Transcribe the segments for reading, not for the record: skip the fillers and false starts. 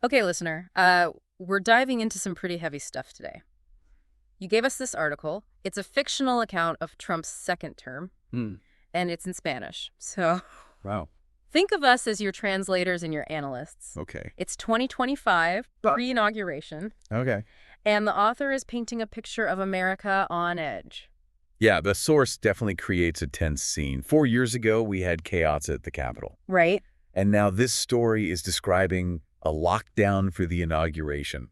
Okay, listener, we're diving into some pretty heavy stuff today. You gave us this article. It's a fictional account of Trump's second term, Hmm. and it's in Spanish. So Wow. think of us as your translators and your analysts. Okay. It's 2025, But pre-inauguration, okay. and the author is painting a picture of America on edge. Yeah, the source definitely creates a tense scene. 4 years ago, we had chaos at the Capitol. Right? And now this story is describing a lockdown for the inauguration.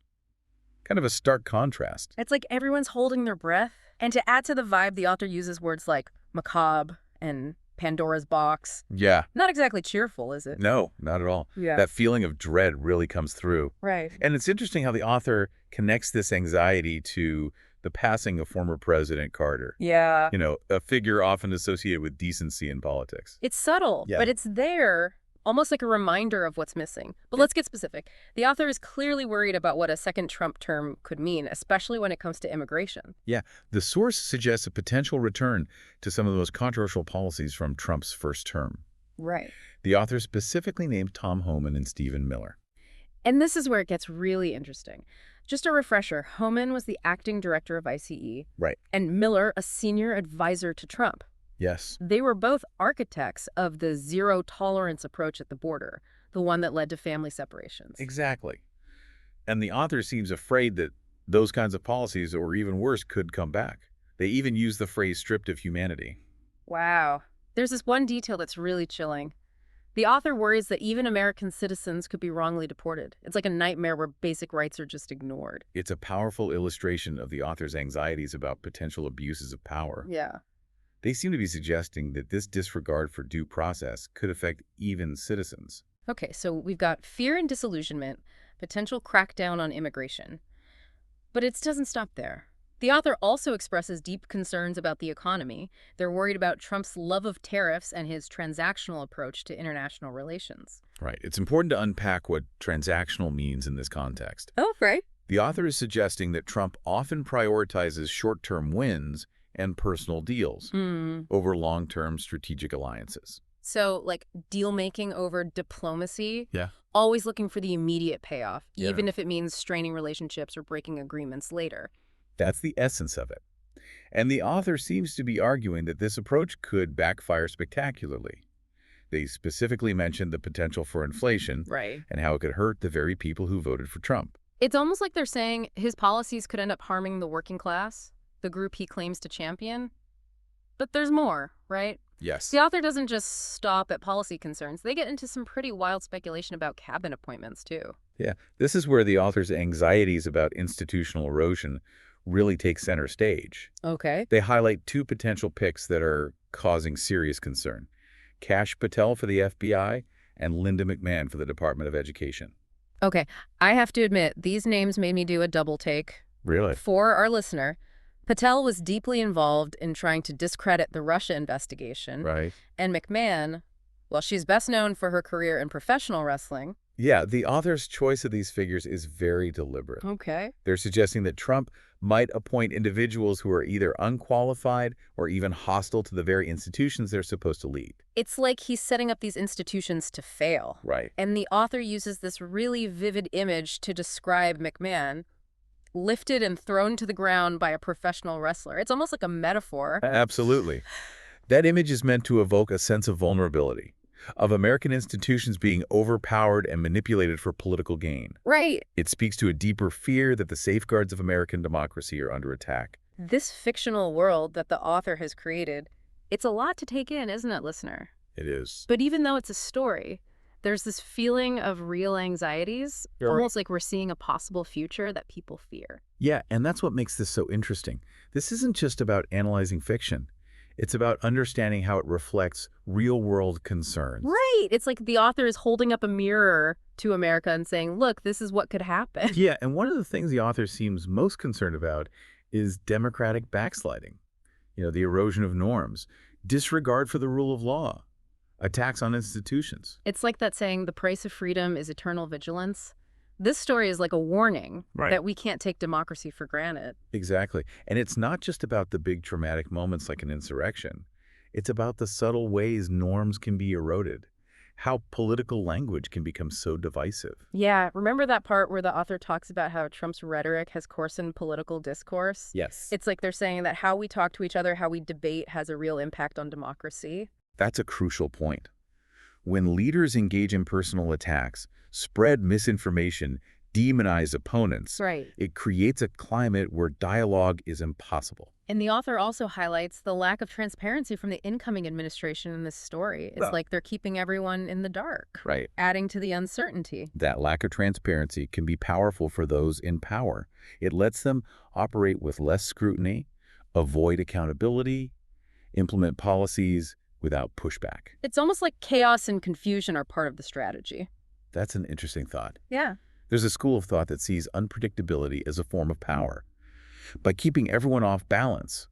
Kind of a stark contrast. It's like everyone's holding their breath. And to add to the vibe, the author uses words like macabre and Pandora's box. Yeah. Not exactly cheerful, is it? No, not at all. Yeah. That feeling of dread really comes through. Right. And it's interesting how the author connects this anxiety to the passing of former President Carter. Yeah. You know, a figure often associated with decency in politics. It's subtle, Yeah. but it's there, almost like a reminder of what's missing. But let's get specific. The author is clearly worried about what a second Trump term could mean, especially when it comes to immigration. Yeah, the source suggests a potential return to some of the most controversial policies from Trump's first term. Right. The author specifically named Tom Homan and Stephen Miller. And this is where it gets really interesting. Just a refresher, Homan was the acting director of ICE, Right. and Miller a senior advisor to Trump. Yes. They were both architects of the zero-tolerance approach at the border, the one that led to family separations. Exactly. And the author seems afraid that those kinds of policies, or even worse, could come back. They even use the phrase stripped of humanity. Wow. There's this one detail that's really chilling. The author worries that even American citizens could be wrongly deported. It's like a nightmare where basic rights are just ignored. It's a powerful illustration of the author's anxieties about potential abuses of power. Yeah. They seem to be suggesting that this disregard for due process could affect even citizens. Okay, so we've got fear and disillusionment, potential crackdown on immigration. But it doesn't stop there. The author also expresses deep concerns about the economy. They're worried about Trump's love of tariffs and his transactional approach to international relations. Right. It's important to unpack what transactional means in this context. Oh, right. The author is suggesting that Trump often prioritizes short-term wins and personal deals over long-term strategic alliances. So, like, deal-making over diplomacy, Yeah. always looking for the immediate payoff, Yeah. even if it means straining relationships or breaking agreements later. That's the essence of it. And the author seems to be arguing that this approach could backfire spectacularly. They specifically mentioned the potential for inflation Right. and how it could hurt the very people who voted for Trump. It's almost like they're saying his policies could end up harming the working class, the group he claims to champion. But there's more, right? Yes. The author doesn't just stop at policy concerns. They get into some pretty wild speculation about cabinet appointments, too. Yeah. This is where the author's anxieties about institutional erosion really take center stage. Okay. They highlight two potential picks that are causing serious concern. Kash Patel for the FBI and Linda McMahon for the Department of Education. Okay, I have to admit, these names made me do a double take. Really? For our listener, Patel was deeply involved in trying to discredit the Russia investigation. Right. And McMahon, well, she's best known for her career in professional wrestling. Yeah, the author's choice of these figures is very deliberate. Okay. They're suggesting that Trump might appoint individuals who are either unqualified or even hostile to the very institutions they're supposed to lead. It's like he's setting up these institutions to fail. Right. And the author uses this really vivid image to describe McMahon, lifted and thrown to the ground by a professional wrestler. It's almost like a metaphor. Absolutely. That image is meant to evoke a sense of vulnerability, of American institutions being overpowered and manipulated for political gain. Right. It speaks to a deeper fear that the safeguards of American democracy are under attack. This fictional world that the author has created, it's a lot to take in, isn't it, listener? It is. But even though it's a story, there's this feeling of real anxieties, You're right. almost like we're seeing a possible future that people fear. Yeah, and that's what makes this so interesting. This isn't just about analyzing fiction. It's about understanding how it reflects real-world concerns. Right. It's like the author is holding up a mirror to America and saying, look, this is what could happen. Yeah, and one of the things the author seems most concerned about is democratic backsliding. You know, the erosion of norms, disregard for the rule of law, attacks on institutions. It's like that saying, the price of freedom is eternal vigilance. This story is like a warning that we can't take democracy for granted. Exactly. And it's not just about the big traumatic moments like an insurrection. It's about the subtle ways norms can be eroded. how political language can become so divisive. Yeah, remember that part where the author talks about how Trump's rhetoric has coarsened political discourse? Yes. It's like they're saying that how we talk to each other, how we debate, has a real impact on democracy. That's a crucial point. When leaders engage in personal attacks, spread misinformation, demonize opponents, Right. it creates a climate where dialogue is impossible. And the author also highlights the lack of transparency from the incoming administration in this story. It's Well, like they're keeping everyone in the dark, right. adding to the uncertainty. That lack of transparency can be powerful for those in power. It lets them operate with less scrutiny, avoid accountability, implement policies without pushback. It's almost like chaos and confusion are part of the strategy. That's an interesting thought. Yeah. There's a school of thought that sees unpredictability as a form of power. By keeping everyone off balance,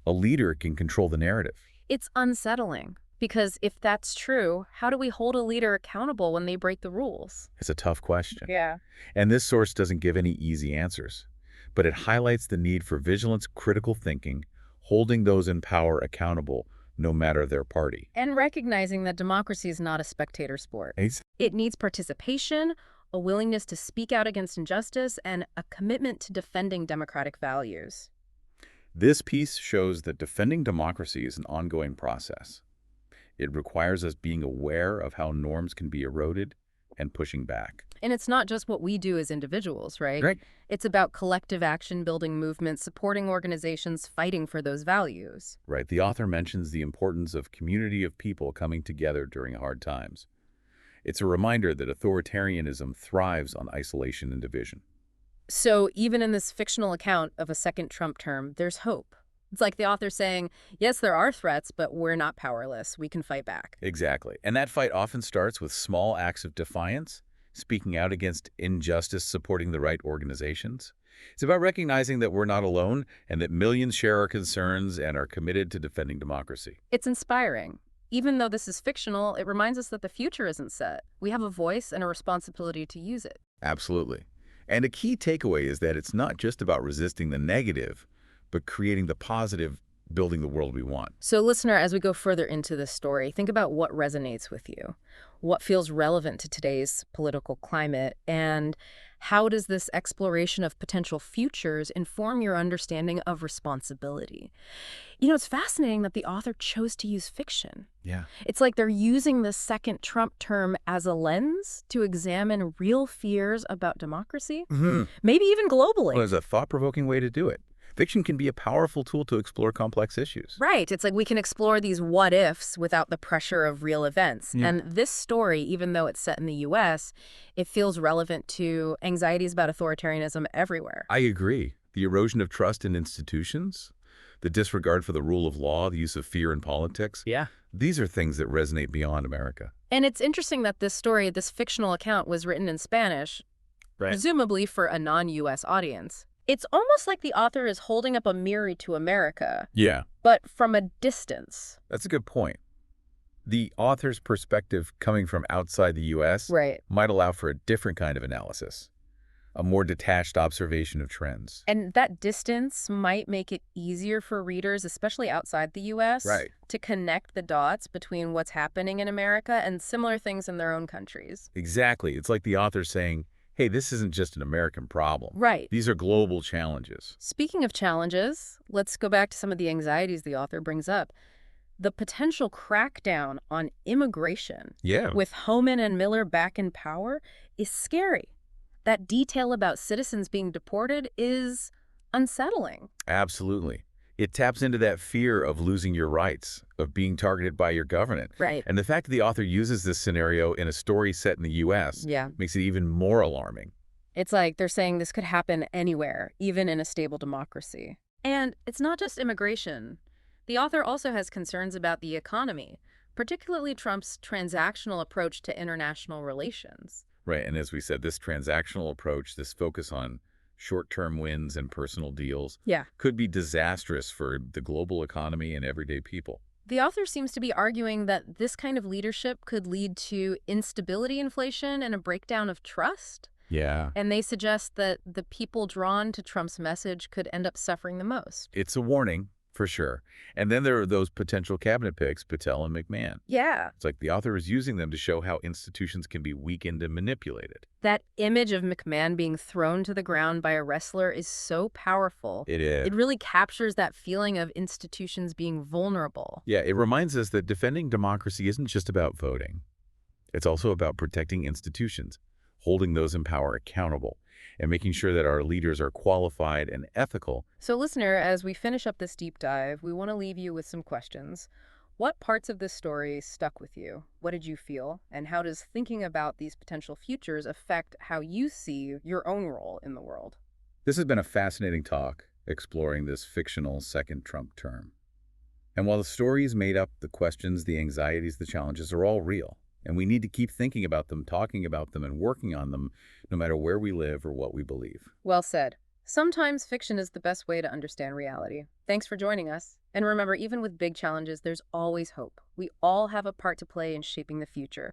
a leader can control the narrative. It's unsettling because if that's true, how do we hold a leader accountable when they break the rules? It's a tough question. Yeah. And this source doesn't give any easy answers, but it highlights the need for vigilance, critical thinking, holding those in power accountable no matter their party. And recognizing that democracy is not a spectator sport. It needs participation, a willingness to speak out against injustice, and a commitment to defending democratic values. This piece shows that defending democracy is an ongoing process. It requires us being aware of how norms can be eroded and pushing back. And it's not just what we do as individuals, right? Right. It's about collective action, building movements, supporting organizations, fighting for those values. Right. The author mentions the importance of community of people coming together during hard times. It's a reminder that authoritarianism thrives on isolation and division. So even in this fictional account of a second Trump term, there's hope. It's like the author saying, yes, there are threats, but we're not powerless. We can fight back. Exactly. And that fight often starts with small acts of defiance, speaking out against injustice, supporting the right organizations. It's about recognizing that we're not alone and that millions share our concerns and are committed to defending democracy. It's inspiring. Even though this is fictional, it reminds us that the future isn't set. We have a voice and a responsibility to use it. Absolutely. And a key takeaway is that it's not just about resisting the negative, but creating the positive, building the world we want. So listener, as we go further into this story, think about what resonates with you, what feels relevant to today's political climate, and how does this exploration of potential futures inform your understanding of responsibility? You know, it's fascinating that the author chose to use fiction. Yeah. It's like they're using the second Trump term as a lens to examine real fears about democracy, maybe even globally. Well, there's a thought-provoking way to do it. Fiction can be a powerful tool to explore complex issues. Right. It's like we can explore these what-ifs without the pressure of real events. Yeah. And this story, even though it's set in the U.S., it feels relevant to anxieties about authoritarianism everywhere. I agree. The erosion of trust in institutions, the disregard for the rule of law, the use of fear in politics. Yeah. These are things that resonate beyond America. And it's interesting that this story, this fictional account, was written in Spanish, presumably for a non-U.S. audience. It's almost like the author is holding up a mirror to America, Yeah. but from a distance. That's a good point. The author's perspective coming from outside the U.S. Right. might allow for a different kind of analysis, a more detached observation of trends. And that distance might make it easier for readers, especially outside the U.S., Right. to connect the dots between what's happening in America and similar things in their own countries. Exactly. It's like the author saying, hey, this isn't just an American problem. Right. These are global challenges. Speaking of challenges, let's go back to some of the anxieties the author brings up. The potential crackdown on immigration Yeah. with Homan and Miller back in power is scary. That detail about citizens being deported is unsettling. Absolutely. It taps into that fear of losing your rights, of being targeted by your government. Right. And the fact that the author uses this scenario in a story set in the U.S. Yeah. makes it even more alarming. It's like they're saying this could happen anywhere, even in a stable democracy. And it's not just immigration. The author also has concerns about the economy, particularly Trump's transactional approach to international relations. Right, and as we said, this transactional approach, this focus on short-term wins and personal deals, Yeah. could be disastrous for the global economy and everyday people. The author seems to be arguing that this kind of leadership could lead to instability, inflation, and a breakdown of trust. Yeah. And they suggest that the people drawn to Trump's message could end up suffering the most. It's a warning, For sure. And then there are those potential cabinet picks, Patel and McMahon. Yeah. It's like the author is using them to show how institutions can be weakened and manipulated. That image of McMahon being thrown to the ground by a wrestler is so powerful. It is. It really captures that feeling of institutions being vulnerable. Yeah, it reminds us that defending democracy isn't just about voting. It's also about protecting institutions, holding those in power accountable, and making sure that our leaders are qualified and ethical. So, listener, as we finish up this deep dive, we want to leave you with some questions. What parts of this story stuck with you? What did you feel? And how does thinking about these potential futures affect how you see your own role in the world? This has been a fascinating talk exploring this fictional second Trump term. And while the stories made up the questions, the anxieties, the challenges are all real. And we need to keep thinking about them, talking about them, and working on them, no matter where we live or what we believe. Well said. Sometimes fiction is the best way to understand reality. Thanks for joining us. And remember, even with big challenges, there's always hope. We all have a part to play in shaping the future.